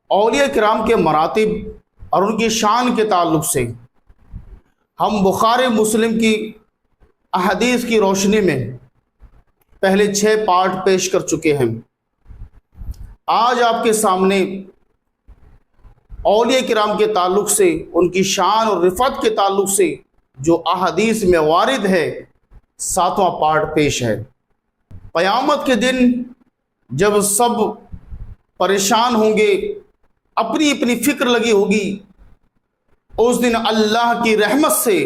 औलिया किराम के मरातिब और उनकी शान के ताल्लुक़ से हम बुखारी मुस्लिम की अहदीस की रोशनी में पहले 6 पार्ट पेश कर चुके हैं। आज आपके सामने औलिया किराम के ताल्लुक़ से, उनकी शान और रिफ़त के ताल्लुक़ से जो अहदीस में वारिद है, 7वां पार्ट पेश है। क़यामत के दिन जब सब परेशान होंगे, अपनी अपनी फ़िक्र लगी होगी, उस दिन अल्लाह की रहमत से,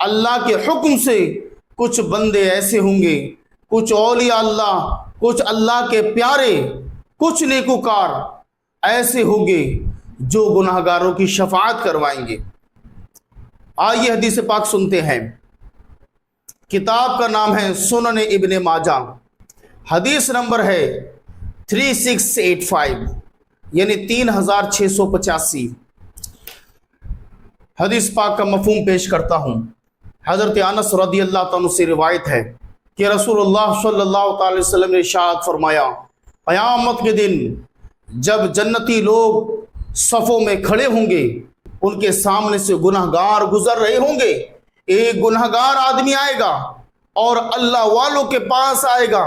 अल्लाह के हुक्म से कुछ बंदे ऐसे होंगे, कुछ औलिया अल्लाह, कुछ अल्लाह के प्यारे, कुछ नेकुकार ऐसे होंगे जो गुनाहगारों की शफाअत करवाएंगे। आइए हदीस पाक सुनते हैं। किताब का नाम है सुनन इब्ने माजा, हदीस नंबर है 3685 यानी 3685। हदीस पाक का मफहूम पेश करता हूँ। हज़रत अनस रज़ियल्लाहु अन्हु से रिवायत है कि रसूलुल्लाह सल्लल्लाहु अलैहि वसल्लम ने इरशाद फरमाया, क़यामत के दिन जब जन्नती लोग सफ़ों में खड़े होंगे, उनके सामने से गुनहगार गुजर रहे होंगे। एक गुनहगार आदमी आएगा और अल्लाह वालों के पास आएगा,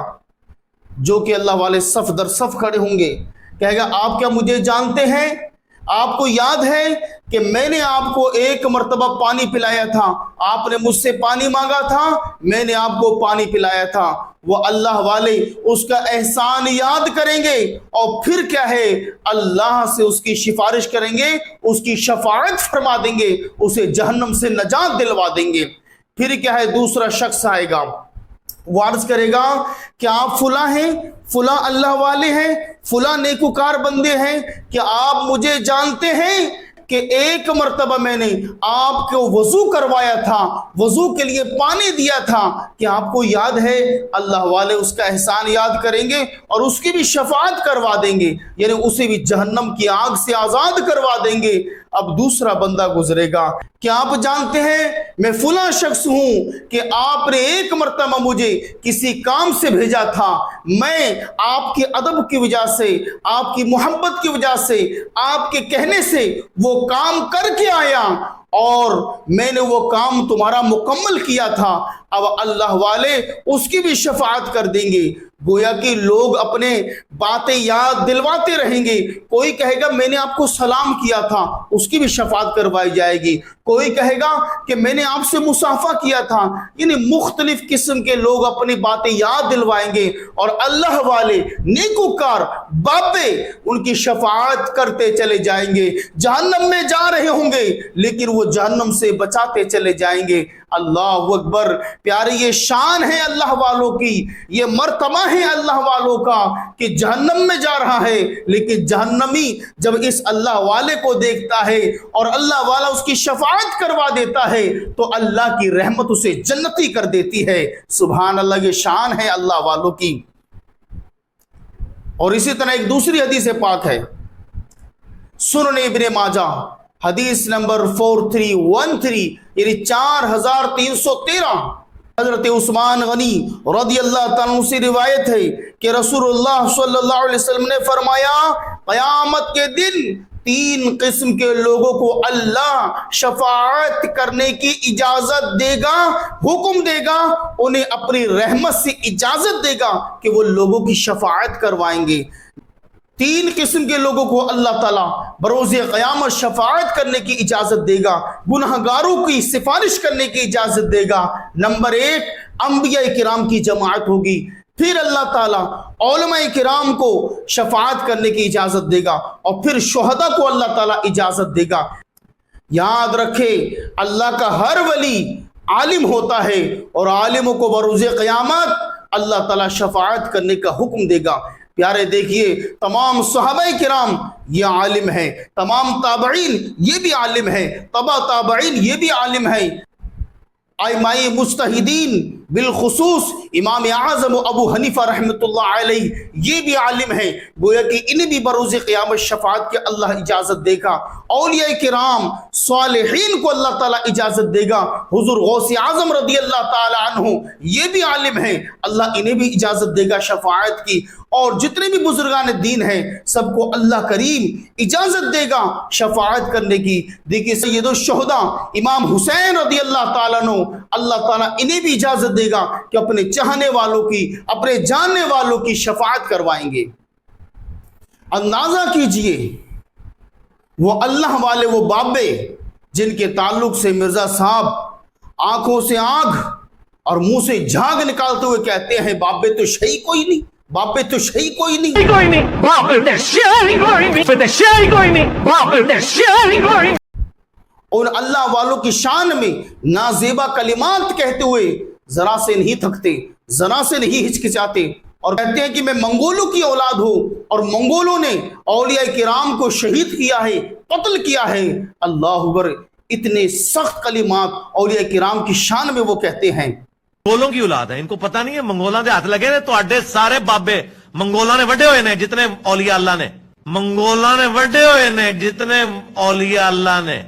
जो कि अल्लाह वाले सफ़ दर सफ़ खड़े होंगे। कहेगा, आप क्या मुझे जानते हैं? आपको याद है कि मैंने आपको एक मर्तबा पानी पिलाया था, आपने मुझसे पानी मांगा था, मैंने आपको पानी पिलाया था। वो अल्लाह वाले उसका एहसान याद करेंगे और फिर क्या है, अल्लाह से उसकी सिफारिश करेंगे, उसकी शफाअत फरमा देंगे, उसे जहन्नम से नजात दिलवा देंगे। फिर क्या है, दूसरा शख्स आएगा, वो अर्ज करेगा कि आप फुला हैं, फुला अल्लाह वाले हैं, फुला नेकुकार बंदे हैं, कि आप मुझे जानते हैं कि एक मर्तबा मैंने आपको वज़ू करवाया था, वज़ू के लिए पानी दिया था, कि आपको याद है? अल्लाह वाले उसका एहसान याद करेंगे और उसकी भी शफाअत करवा देंगे, यानी उसे भी जहन्नम की आग से आज़ाद करवा देंगे। अब दूसरा बंदा गुजरेगा, क्या आप जानते हैं मैं फुला शख्स हूं कि आपने एक मर्तबा मुझे किसी काम से भेजा था, मैं आपके अदब की वजह से, आपकी मोहब्बत की वजह से, आपके कहने से वो काम करके आया और मैंने वो काम तुम्हारा मुकम्मल किया था। अब अल्लाह वाले उसकी भी शफाअत कर देंगे। गोया कि लोग अपने बातें याद दिलवाते रहेंगे। कोई कहेगा मैंने आपको सलाम किया था, उसकी भी शफाअत करवाई जाएगी। कोई कहेगा कि मैंने आपसे मुसाफा किया था, यानी मुख्तलिफ किस्म के लोग अपनी बातें याद दिलवाएंगे और अल्लाह वाले नेकुकार बाबे उनकी शफाअत करते चले जाएंगे। जहन्नम में जा रहे होंगे लेकिन वो जहन्नम से बचाते चले जाएंगे। अल्लाह अकबर। प्यारे, ये शान है अल्लाह वालों की, ये मर्तबा है अल्लाह वालों का कि जहन्नम में जा रहा है, लेकिन जहन्नमी जब इस अल्लाह वाले को देखता है और अल्लाह वाला उसकी शफाअत करवा देता है तो अल्लाह की रहमत उसे जन्नती कर देती है। सुभान अल्लाह, ये शान है अल्लाह वालों की। और इसी तरह एक दूसरी हदीस पाक है, सुनन इब्ने माजा, हदीस नंबर 4313 यानी 4313। हजरत उस्मान गनी रज़ियल्लाहु अन्हु से रिवायत है कि रसूलुल्लाह सल्लल्लाहु अलैहि वसल्लम ने फरमाया, क़यामत के दिन 3 किस्म के लोगों को अल्लाह शफाअत करने की इजाजत देगा, हुक्म देगा, उन्हें अपनी रहमत से इजाजत देगा कि वो लोगों की शफाअत करवाएंगे। 3 किस्म के लोगों को अल्लाह ताला बरोज़े क़यामत शफाअत करने की इजाज़त देगा, गुनहगारों की सिफारिश करने की इजाज़त देगा। नंबर 1, अंबिया किराम की जमात होगी। फिर अल्लाह ताला उलमा किराम को शफाअत करने की इजाज़त देगा और फिर शुहदा को अल्लाह ताला इजाज़त देगा। याद रखे, अल्लाह का हर वली आलिम होता है और आलिमों को बरोज़े क़यामत अल्लाह ताला शफाअत करने का हुक्म देगा। प्यारे देखिए, तमाम सहाबाए किराम ये आलिम है, तमाम ताबईन ये भी आलिम है, तबा ताबईन ये भी आलिम है, आइमाए मुज्तहिदीन बिलखुसूस इमाम आज़म अबू हनीफा रहमतुल्लाह अलैहि ये भी आलिम है। गोया कि इन्हें भी बरोज़े क़यामत शफाअत के अल्लाह इजाज़त देगा। औलिया किराम सालिहीन को अल्लाह ताला इजाज़त देगा। हुज़ूर गौसे आज़म रज़ियल्लाहु ताला अन्हु ये भी आलिम है, अल्लाह इन्हें भी इजाज़त देगा शफाअत की। اور جتنے بھی بزرگان دین ہیں سب کو اللہ کریم اجازت دے گا شفاعت کرنے کی۔ دیکھیے سید الشہداء امام حسین رضی اللہ تعالیٰ عنہ، اللہ تعالیٰ انہیں بھی اجازت دے گا کہ اپنے چاہنے والوں کی، اپنے جاننے والوں کی شفاعت کروائیں گے۔ اندازہ کیجئے وہ اللہ والے، وہ بابے جن کے تعلق سے مرزا صاحب آنکھوں سے آنکھ اور منہ سے جھاگ نکالتے ہوئے کہتے ہیں بابے تو شہی کوئی نہیں، بابے تو شہی کوئی نہیں، اور اللہ والوں کی شان میں نازیبا کلمات کہتے ہوئے ذرا سے نہیں تھکتے، ذرا سے نہیں ہچکچاتے، اور کہتے ہیں کہ میں منگولوں کی اولاد ہوں اور منگولوں نے اولیاء کرام کو شہید کیا ہے، قتل کیا ہے۔ اللہ اکبر، اتنے سخت کلمات اولیاء کرام کی شان میں وہ کہتے ہیں۔ منگولوں کی اولاد ہے، ان کو پتہ نہیں ہے منگولاں دے ہاتھ لگے نے تو اڈے سارے بابے منگولاں نے وڈے ہوئے نے، جتنے اولیاء اللہ نے، منگولاں نے وڈے ہوئے نے جتنے اولیاء اللہ نے۔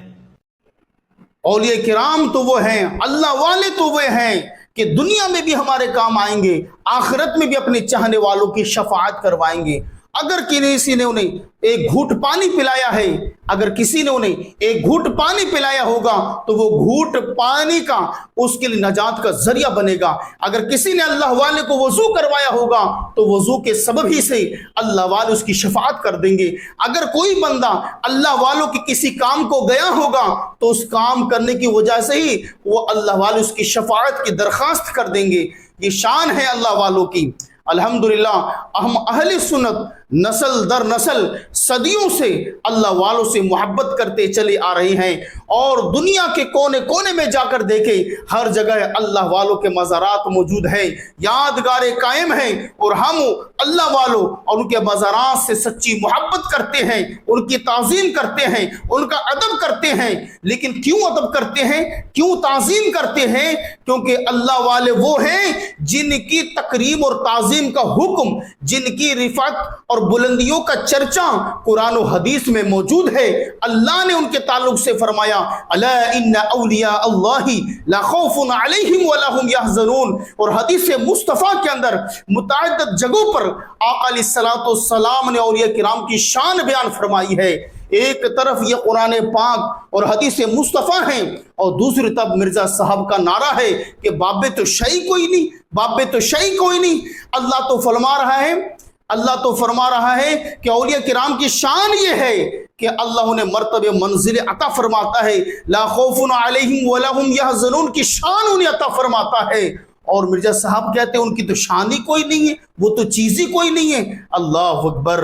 اولیاء کرام تو وہ ہیں، اللہ والے تو وہ ہیں کہ دنیا میں بھی ہمارے کام آئیں گے، آخرت میں بھی اپنے چاہنے والوں کی شفاعت کروائیں گے۔ اگر کسی نے انہیں ایک گھوٹ پانی پلایا ہے، اگر کسی نے انہیں ایک گھوٹ پانی پلایا ہوگا تو وہ گھوٹ پانی کا اس کے لیے نجات کا ذریعہ بنے گا۔ اگر کسی نے اللہ والے کو وضو کروایا ہوگا تو وضو کے سبب ہی سے اللہ والے اس کی شفاعت کر دیں گے۔ اگر کوئی بندہ اللہ والوں کے کسی کام کو گیا ہوگا تو اس کام کرنے کی وجہ سے ہی وہ اللہ والے اس کی شفاعت کی درخواست کر دیں گے۔ یہ شان ہے اللہ والوں کی۔ الحمدللہ ہم اہل سنت نسل در نسل صدیوں سے اللہ والوں سے محبت کرتے چلے آ رہے ہیں، اور دنیا کے کونے کونے میں جا کر دیکھیں ہر جگہ اللہ والوں کے مزارات موجود ہیں، یادگاریں قائم ہیں، اور ہم اللہ والوں اور ان کے مزارات سے سچی محبت کرتے ہیں، ان کی تعظیم کرتے ہیں، ان کا ادب کرتے ہیں۔ لیکن کیوں ادب کرتے ہیں، کیوں تعظیم کرتے ہیں؟ کیونکہ اللہ والے وہ ہیں جن کی تکریم اور تعظیم کا حکم، جن کی رفعت اور بلندیوں کا چرچا قرآن و حدیث میں موجود ہے۔ اللہ نے ان کے تعلق سے فرمایا الا ان اولیاء اللہ لا خوف علیہم ولا هم يحزنون، اور حدیث مصطفیٰ کے اندر متعدد جگہوں پر آقا علیہ الصلوۃ والسلام نے اولیاء کرام کی شان بیان فرمائی ہے۔ ایک طرف یہ قرآن پاک اور حدیث مصطفیٰ ہیں، اور دوسری طرف مرزا صاحب کا نعرہ ہے کہ بابے تو شہی کوئی نہیں، بابے تو شہی کوئی نہیں۔ اللہ تو فرما رہا ہے کہ اولیاء کرام کی شان یہ ہے کہ اللہ انہیں مرتبہ منزل عطا فرماتا ہے، لا خوف علیہم ولا هم يحزنون کی شان انہیں عطا فرماتا ہے۔ اور مرزا صاحب کہتے ہیں ان کی تو شان ہی کوئی نہیں ہے، وہ تو چیز ہی کوئی نہیں ہے۔ اللہ اکبر۔